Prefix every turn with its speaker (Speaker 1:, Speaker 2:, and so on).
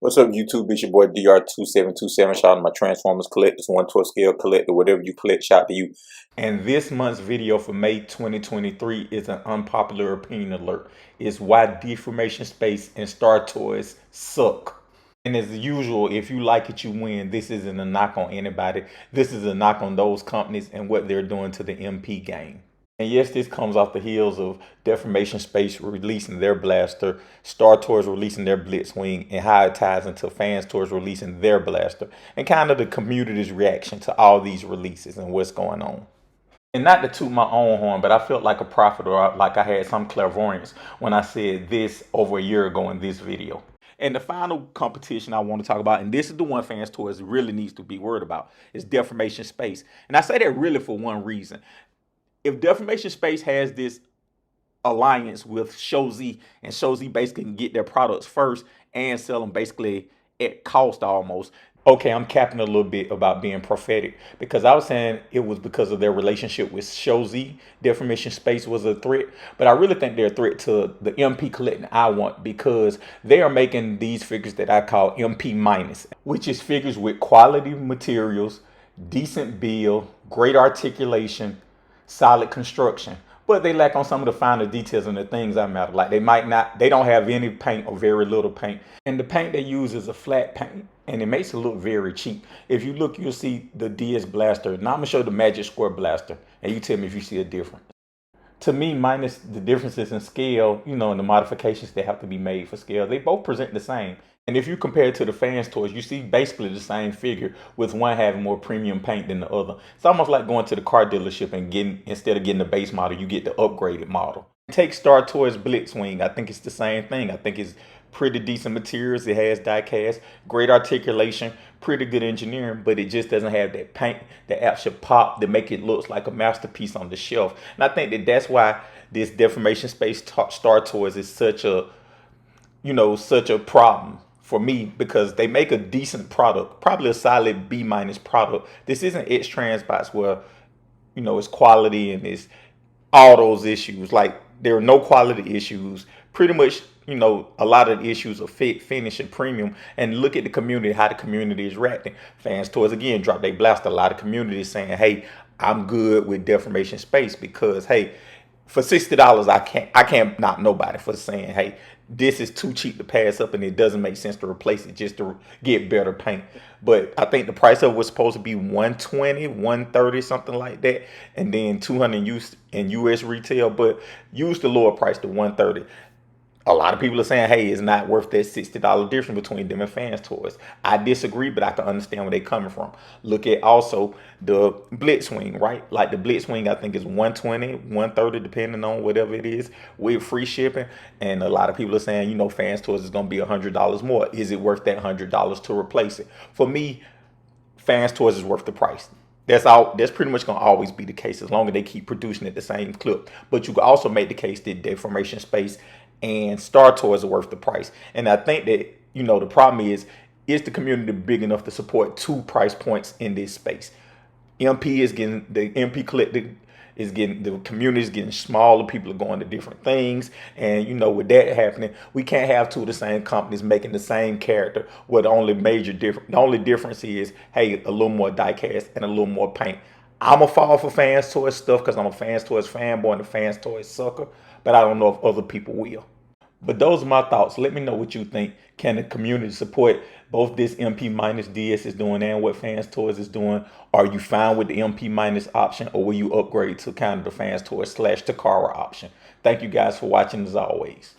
Speaker 1: What's up, YouTube? It's your boy DR2727. Shout out to my Transformers collectors, 1/12 scale collector, whatever you collect, shout out to you. And this month's video for May 2023 is an unpopular opinion alert. It's why Deformation Space and Star Toys suck. And as usual, if you like it, you win. This isn't a knock on anybody. This is a knock on those companies and what they're doing to the MP game. And yes, this comes off the heels of Deformation Space releasing their blaster, Star Tours releasing their Blitzwing, and how it ties into Fans Tours releasing their blaster, and kind of the community's reaction to all these releases and what's going on. And not to toot my own horn, but I felt like a prophet, or like I had some clairvoyance when I said this over a year ago in this video. And the final competition I want to talk about, and this is the one Fans Tours really needs to be worried about, is Deformation Space. And I say that really for one reason. If Deformation Space has this alliance with Shozi, and Shozi basically can get their products first and sell them basically at cost almost. Okay, I'm capping a little bit about being prophetic because I was saying it was because of their relationship with Shozi. Deformation Space was a threat, but I really think they're a threat to the MP collecting I want, because they are making these figures that I call MP minus, which is figures with quality materials, decent build, great articulation, solid construction, but they lack on some of the finer details and the things that matter. Like they don't have any paint or very little paint, and the paint they use is a flat paint, and it makes it look very cheap. If you look, you'll see the DS blaster. Now I'm gonna show the Magic Square blaster, and you tell me if you see a difference. To me, minus the differences in scale, and the modifications that have to be made for scale, they both present the same. And if you compare it to the Fans Toys, you see basically the same figure, with one having more premium paint than the other. It's almost like going to the car dealership and instead of getting the base model, you get the upgraded model. Take Star Toys Blitzwing. I think it's the same thing. I think it's pretty decent materials. It has die cast, great articulation, pretty good engineering, but it just doesn't have that paint that actually pop that make it look like a masterpiece on the shelf. And I think that's why this Deformation Space Star Toys is such a problem for me, because they make a decent product, probably a solid B minus product. This isn't x-transbots where it's quality and it's all those issues. Like, there are no quality issues. Pretty much, a lot of the issues are fit, finish, and premium. And look at the community, how the community is reacting. Fans Toys again dropped they blast. A lot of communities saying, hey, I'm good with Deformation Space because, hey, for $60, I can't knock nobody for saying, hey, this is too cheap to pass up and it doesn't make sense to replace it just to get better paint. But I think the price of it was supposed to be $120, $130, something like that, and then $200 in US retail, but use the lower price to $130. A lot of people are saying, hey, it's not worth that $60 difference between them and Fans Toys. I disagree, but I can understand where they're coming from. Look at also the Blitzwing, right? Like the Blitzwing, I think is $120, $130, depending on whatever it is, with free shipping. And a lot of people are saying, Fans Toys is going to be $100 more. Is it worth that $100 to replace it? For me, Fans Toys is worth the price. That's pretty much going to always be the case as long as they keep producing at the same clip. But you can also make the case that Deformation Space and Star Toys are worth the price. And I think that, the problem is the community big enough to support two price points in this space? The MP collector is getting, the community is getting smaller, people are going to different things. And, with that happening, we can't have two of the same companies making the same character where the only difference is, hey, a little more die cast and a little more paint. I'm a fall for Fans Toys stuff because I'm a Fans Toys fanboy and a Fans Toys sucker, but I don't know if other people will. But those are my thoughts. Let me know what you think. Can the community support both this MP minus DS is doing and what Fans Toys is doing? Are you fine with the MP minus option, or will you upgrade to kind of the Fans Toys / Takara option? Thank you guys for watching as always.